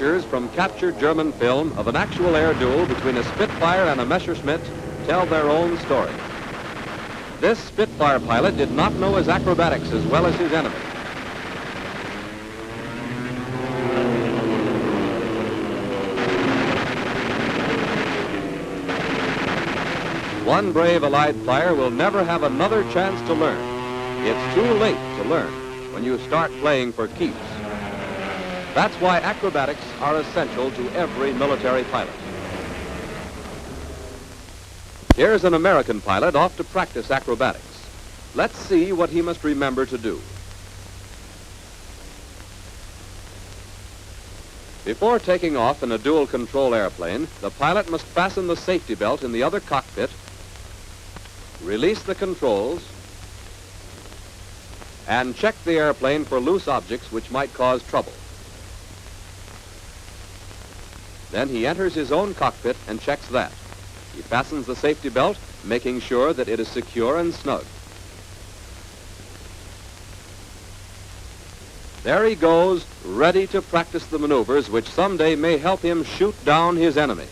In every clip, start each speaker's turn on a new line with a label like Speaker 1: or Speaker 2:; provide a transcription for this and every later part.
Speaker 1: pictures from captured German film of an actual air duel between a Spitfire and a Messerschmitt tell their own story. This Spitfire pilot did not know his acrobatics as well as his enemy. One brave Allied flyer will never have another chance to learn. It's too late to learn when you start playing for keeps. That's why acrobatics are essential to every military pilot. Here's an American pilot off to practice acrobatics. Let's see what he must remember to do. Before taking off in a dual control airplane, the pilot must fasten the safety belt in the other cockpit, release the controls, and check the airplane for loose objects which might cause trouble. Then he enters his own cockpit and checks that. He fastens the safety belt, making sure that it is secure and snug. There he goes, ready to practice the maneuvers which someday may help him shoot down his enemy.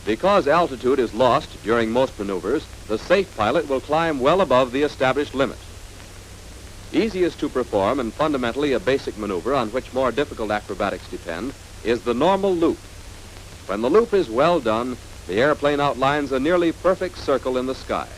Speaker 1: Because altitude is lost during most maneuvers, the safe pilot will climb well above the established limit. Easiest to perform and fundamentally a basic maneuver on which more difficult acrobatics depend is the normal loop. When the loop is well done, the airplane outlines a nearly perfect circle in the sky.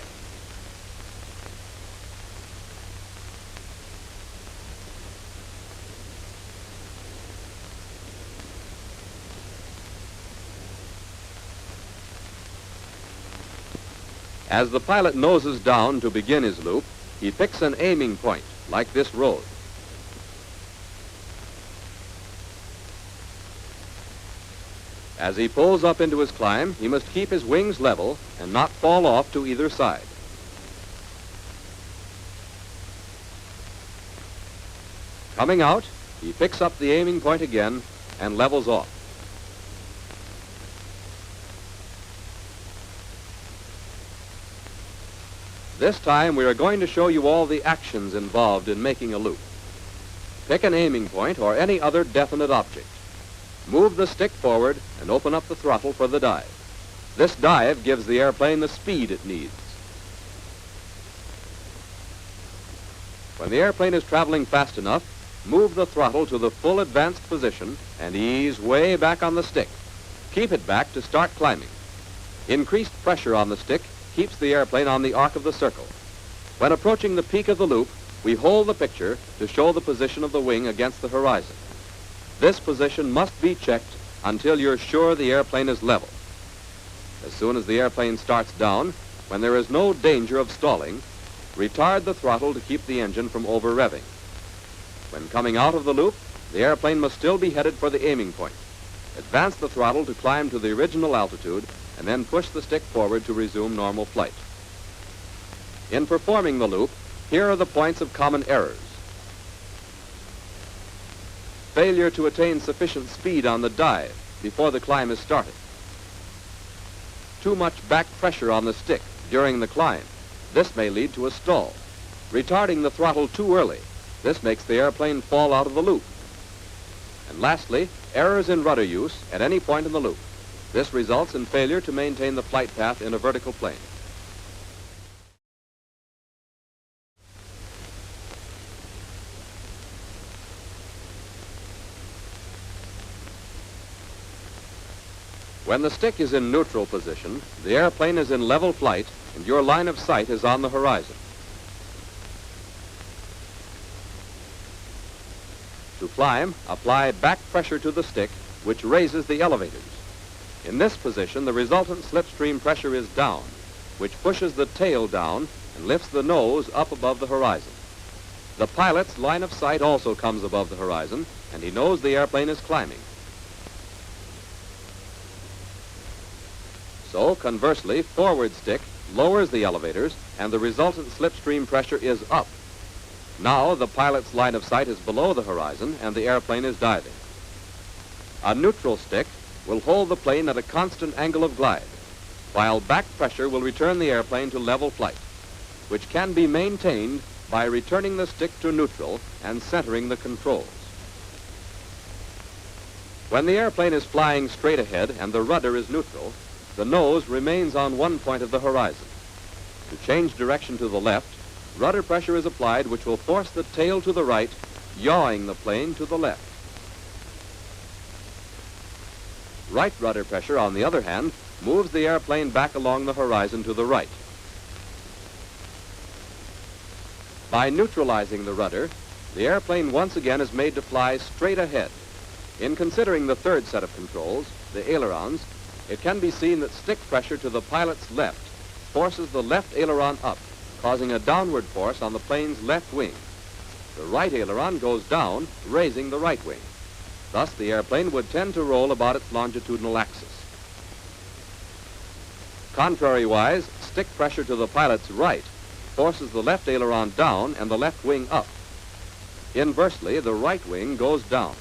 Speaker 1: As the pilot noses down to begin his loop, he picks an aiming point, like this road. As he pulls up into his climb, he must keep his wings level and not fall off to either side. Coming out, he picks up the aiming point again and levels off. This time we are going to show you all the actions involved in making a loop. Pick an aiming point or any other definite object. Move the stick forward and open up the throttle for the dive. This dive gives the airplane the speed it needs. When the airplane is traveling fast enough, move the throttle to the full advanced position and ease way back on the stick. Keep it back to start climbing. Increased pressure on the stick keeps the airplane on the arc of the circle. When approaching the peak of the loop, we hold the picture to show the position of the wing against the horizon. This position must be checked until you're sure the airplane is level. As soon as the airplane starts down, when there is no danger of stalling, retard the throttle to keep the engine from over-revving. When coming out of the loop, the airplane must still be headed for the aiming point. Advance the throttle to climb to the original altitude and then push the stick forward to resume normal flight. In performing the loop, here are the points of common errors. Failure to attain sufficient speed on the dive before the climb is started. Too much back pressure on the stick during the climb. This may lead to a stall. Retarding the throttle too early. This makes the airplane fall out of the loop. And lastly, errors in rudder use at any point in the loop. This results in failure to maintain the flight path in a vertical plane. When the stick is in neutral position, the airplane is in level flight and your line of sight is on the horizon. To climb, apply back pressure to the stick, which raises the elevators. In this position, the resultant slipstream pressure is down, which pushes the tail down and lifts the nose up above the horizon. The pilot's line of sight also comes above the horizon, and he knows the airplane is climbing. So, conversely, forward stick lowers the elevators, and the resultant slipstream pressure is up. Now, the pilot's line of sight is below the horizon, and the airplane is diving. A neutral stick will hold the plane at a constant angle of glide, while back pressure will return the airplane to level flight, which can be maintained by returning the stick to neutral and centering the controls. When the airplane is flying straight ahead and the rudder is neutral, the nose remains on one point of the horizon. To change direction to the left, rudder pressure is applied, which will force the tail to the right, yawing the plane to the left. Right rudder pressure, on the other hand, moves the airplane back along the horizon to the right. By neutralizing the rudder, the airplane once again is made to fly straight ahead. In considering the third set of controls, the ailerons, it can be seen that stick pressure to the pilot's left forces the left aileron up, causing a downward force on the plane's left wing. The right aileron goes down, raising the right wing. Thus, the airplane would tend to roll about its longitudinal axis. Contrariwise, stick pressure to the pilot's right forces the left aileron down and the left wing up. Inversely, the right wing goes down.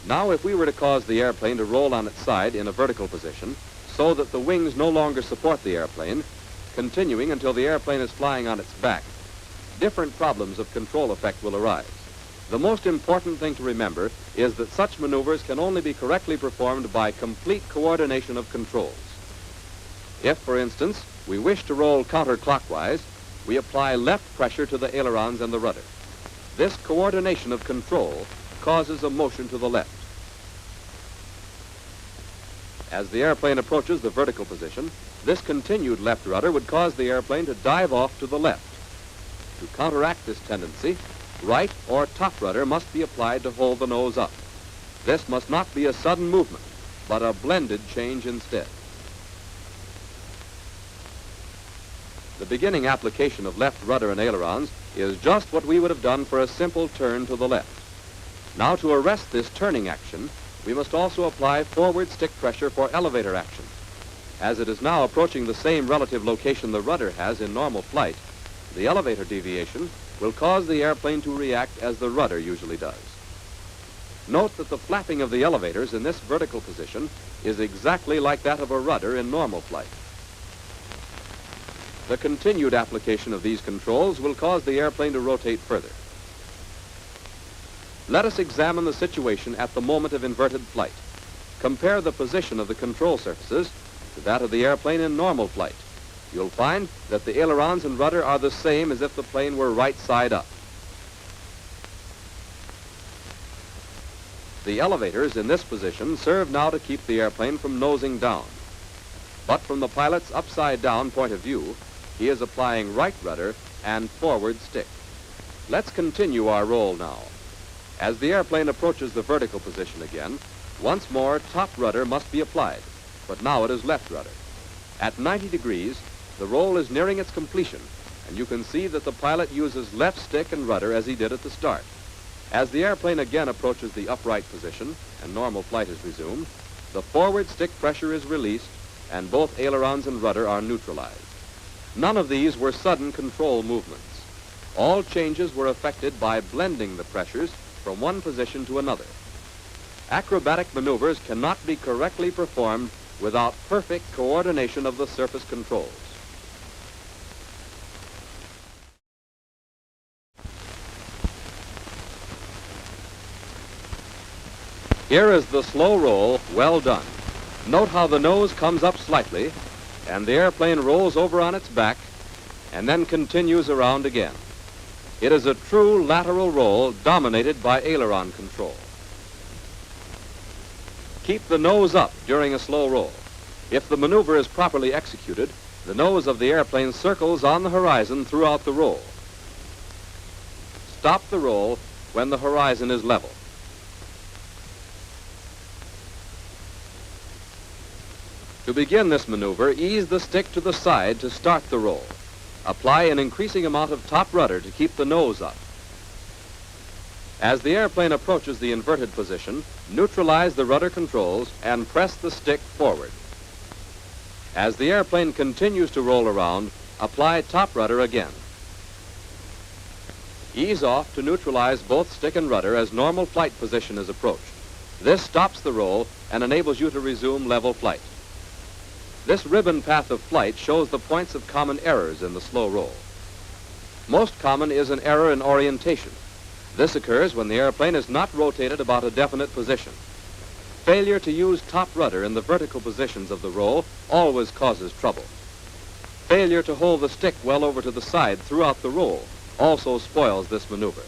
Speaker 1: Now, if we were to cause the airplane to roll on its side in a vertical position so that the wings no longer support the airplane, continuing until the airplane is flying on its back, different problems of control effect will arise. The most important thing to remember is that such maneuvers can only be correctly performed by complete coordination of controls. If, for instance, we wish to roll counterclockwise, we apply left pressure to the ailerons and the rudder. This coordination of control causes a motion to the left. As the airplane approaches the vertical position, this continued left rudder would cause the airplane to dive off to the left. To counteract this tendency, right or top rudder must be applied to hold the nose up. This must not be a sudden movement, but a blended change instead. The beginning application of left rudder and ailerons is just what we would have done for a simple turn to the left. Now, to arrest this turning action, we must also apply forward stick pressure for elevator action. As it is now approaching the same relative location the rudder has in normal flight, the elevator deviation will cause the airplane to react as the rudder usually does. Note that the flapping of the elevators in this vertical position is exactly like that of a rudder in normal flight. The continued application of these controls will cause the airplane to rotate further. Let us examine the situation at the moment of inverted flight. Compare the position of the control surfaces to that of the airplane in normal flight. You'll find that the ailerons and rudder are the same as if the plane were right side up. The elevators in this position serve now to keep the airplane from nosing down. But from the pilot's upside down point of view, he is applying right rudder and forward stick. Let's continue our roll now. As the airplane approaches the vertical position again, once more top rudder must be applied, but now it is left rudder. At 90 degrees, the roll is nearing its completion, and you can see that the pilot uses left stick and rudder as he did at the start. As the airplane again approaches the upright position and normal flight is resumed, the forward stick pressure is released and both ailerons and rudder are neutralized. None of these were sudden control movements. All changes were effected by blending the pressures from one position to another. Acrobatic maneuvers cannot be correctly performed without perfect coordination of the surface controls. Here is the slow roll, well done. Note how the nose comes up slightly, and the airplane rolls over on its back, and then continues around again. It is a true lateral roll dominated by aileron control. Keep the nose up during a slow roll. If the maneuver is properly executed, the nose of the airplane circles on the horizon throughout the roll. Stop the roll when the horizon is level. To begin this maneuver, ease the stick to the side to start the roll. Apply an increasing amount of top rudder to keep the nose up. As the airplane approaches the inverted position, neutralize the rudder controls and press the stick forward. As the airplane continues to roll around, apply top rudder again. Ease off to neutralize both stick and rudder as normal flight position is approached. This stops the roll and enables you to resume level flight. This ribbon path of flight shows the points of common errors in the slow roll. Most common is an error in orientation. This occurs when the airplane is not rotated about a definite position. Failure to use top rudder in the vertical positions of the roll always causes trouble. Failure to hold the stick well over to the side throughout the roll also spoils this maneuver.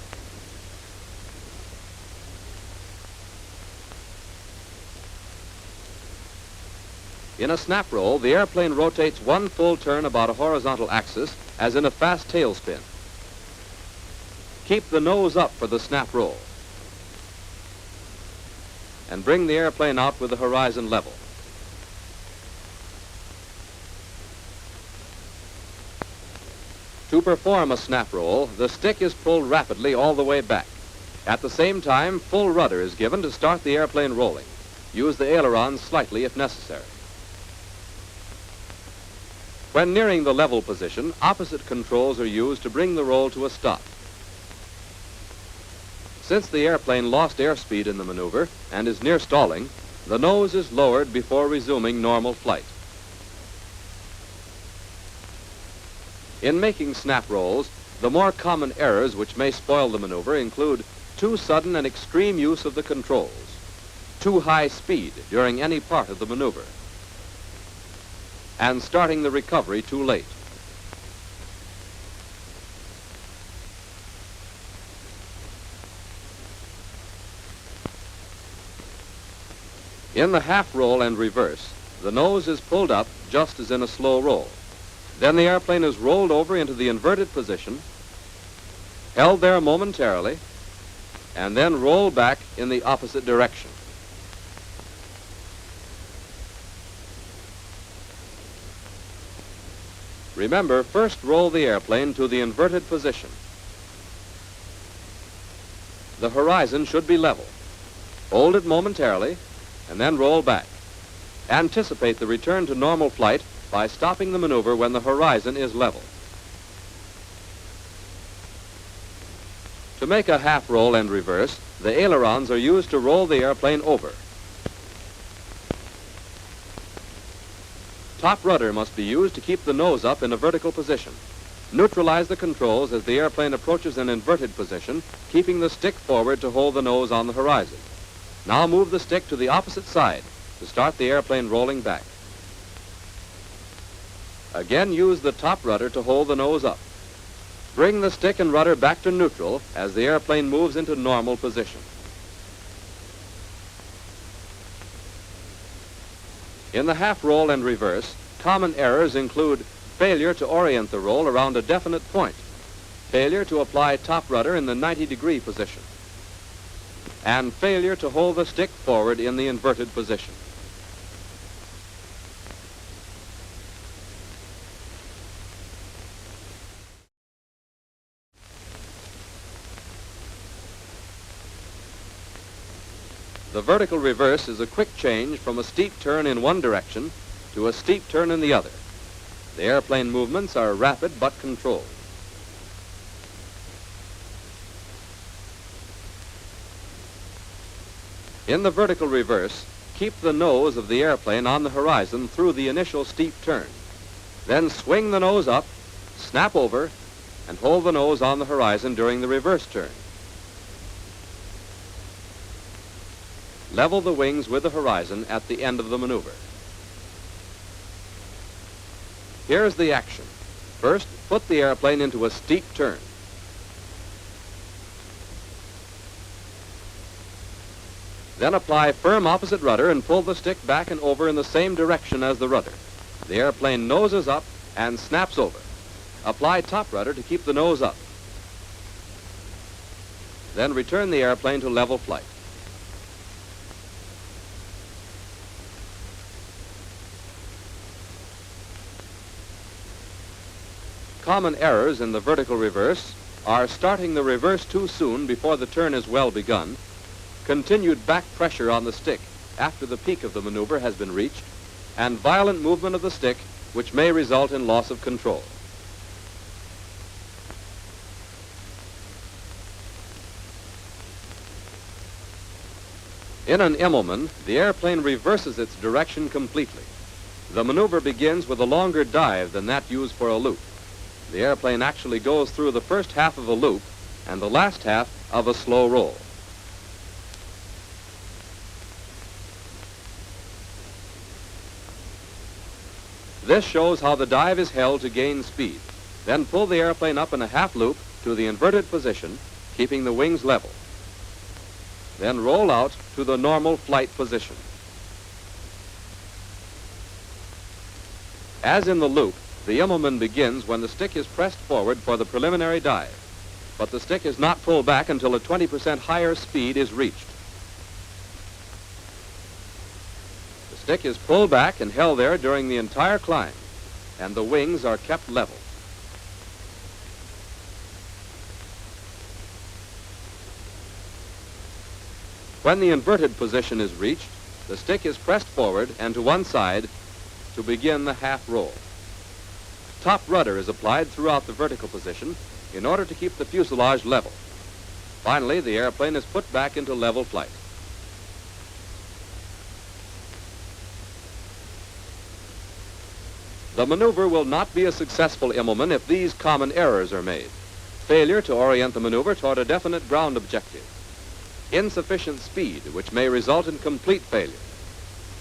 Speaker 1: In a snap roll, the airplane rotates one full turn about a horizontal axis, as in a fast tailspin. Keep the nose up for the snap roll, and bring the airplane out with the horizon level. To perform a snap roll, the stick is pulled rapidly all the way back. At the same time, full rudder is given to start the airplane rolling. Use the aileron slightly if necessary. When nearing the level position, opposite controls are used to bring the roll to a stop. Since the airplane lost airspeed in the maneuver and is near stalling, the nose is lowered before resuming normal flight. In making snap rolls, the more common errors which may spoil the maneuver include too sudden and extreme use of the controls, too high speed during any part of the maneuver, and starting the recovery too late. In the half roll and reverse, the nose is pulled up just as in a slow roll. Then the airplane is rolled over into the inverted position, held there momentarily, and then rolled back in the opposite direction. Remember, first roll the airplane to the inverted position. The horizon should be level. Hold it momentarily, and then roll back. Anticipate the return to normal flight by stopping the maneuver when the horizon is level. To make a half roll and reverse, the ailerons are used to roll the airplane over. Top rudder must be used to keep the nose up in a vertical position. Neutralize the controls as the airplane approaches an inverted position, keeping the stick forward to hold the nose on the horizon. Now move the stick to the opposite side to start the airplane rolling back. Again, use the top rudder to hold the nose up. Bring the stick and rudder back to neutral as the airplane moves into normal position. In the half roll and reverse, common errors include failure to orient the roll around a definite point, failure to apply top rudder in the 90-degree position, and failure to hold the stick forward in the inverted position. The vertical reverse is a quick change from a steep turn in one direction to a steep turn in the other. The airplane movements are rapid but controlled. In the vertical reverse, keep the nose of the airplane on the horizon through the initial steep turn. Then swing the nose up, snap over, and hold the nose on the horizon during the reverse turn. Level the wings with the horizon at the end of the maneuver. Here is the action. First, put the airplane into a steep turn. Then apply firm opposite rudder and pull the stick back and over in the same direction as the rudder. The airplane noses up and snaps over. Apply top rudder to keep the nose up. Then return the airplane to level flight. Common errors in the vertical reverse are starting the reverse too soon before the turn is well begun, continued back pressure on the stick after the peak of the maneuver has been reached, and violent movement of the stick which may result in loss of control. In an Immelman, the airplane reverses its direction completely. The maneuver begins with a longer dive than that used for a loop. The airplane actually goes through the first half of a loop and the last half of a slow roll. This shows how the dive is held to gain speed. Then pull the airplane up in a half loop to the inverted position, keeping the wings level. Then roll out to the normal flight position. As in the loop, the Immelman begins when the stick is pressed forward for the preliminary dive, but the stick is not pulled back until a 20% higher speed is reached. The stick is pulled back and held there during the entire climb, and the wings are kept level. When the inverted position is reached, the stick is pressed forward and to one side to begin the half roll. Top rudder is applied throughout the vertical position in order to keep the fuselage level. Finally, the airplane is put back into level flight. The maneuver will not be a successful Immelman if these common errors are made. Failure to orient the maneuver toward a definite ground objective. Insufficient speed, which may result in complete failure.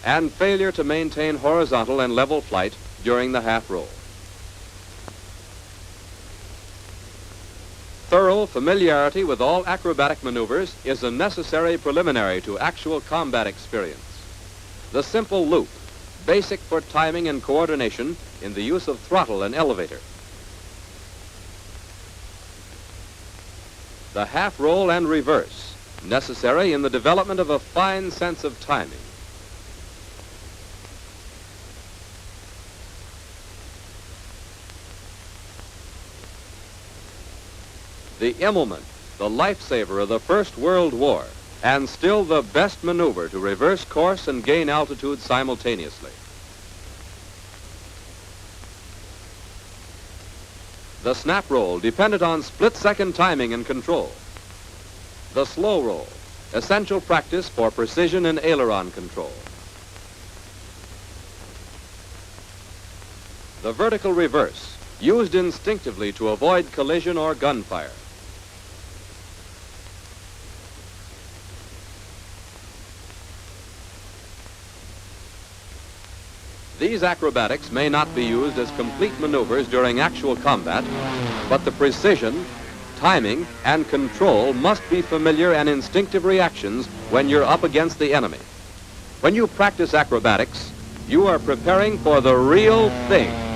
Speaker 1: And failure to maintain horizontal and level flight during the half roll. Thorough familiarity with all acrobatic maneuvers is a necessary preliminary to actual combat experience. The simple loop, basic for timing and coordination in the use of throttle and elevator. The half roll and reverse, necessary in the development of a fine sense of timing. The Immelman, the lifesaver of the First World War, and still the best maneuver to reverse course and gain altitude simultaneously. The snap roll depended on split-second timing and control. The slow roll, essential practice for precision and aileron control. The vertical reverse, used instinctively to avoid collision or gunfire. These acrobatics may not be used as complete maneuvers during actual combat, but the precision, timing, and control must be familiar and instinctive reactions when you're up against the enemy. When you practice acrobatics, you are preparing for the real thing.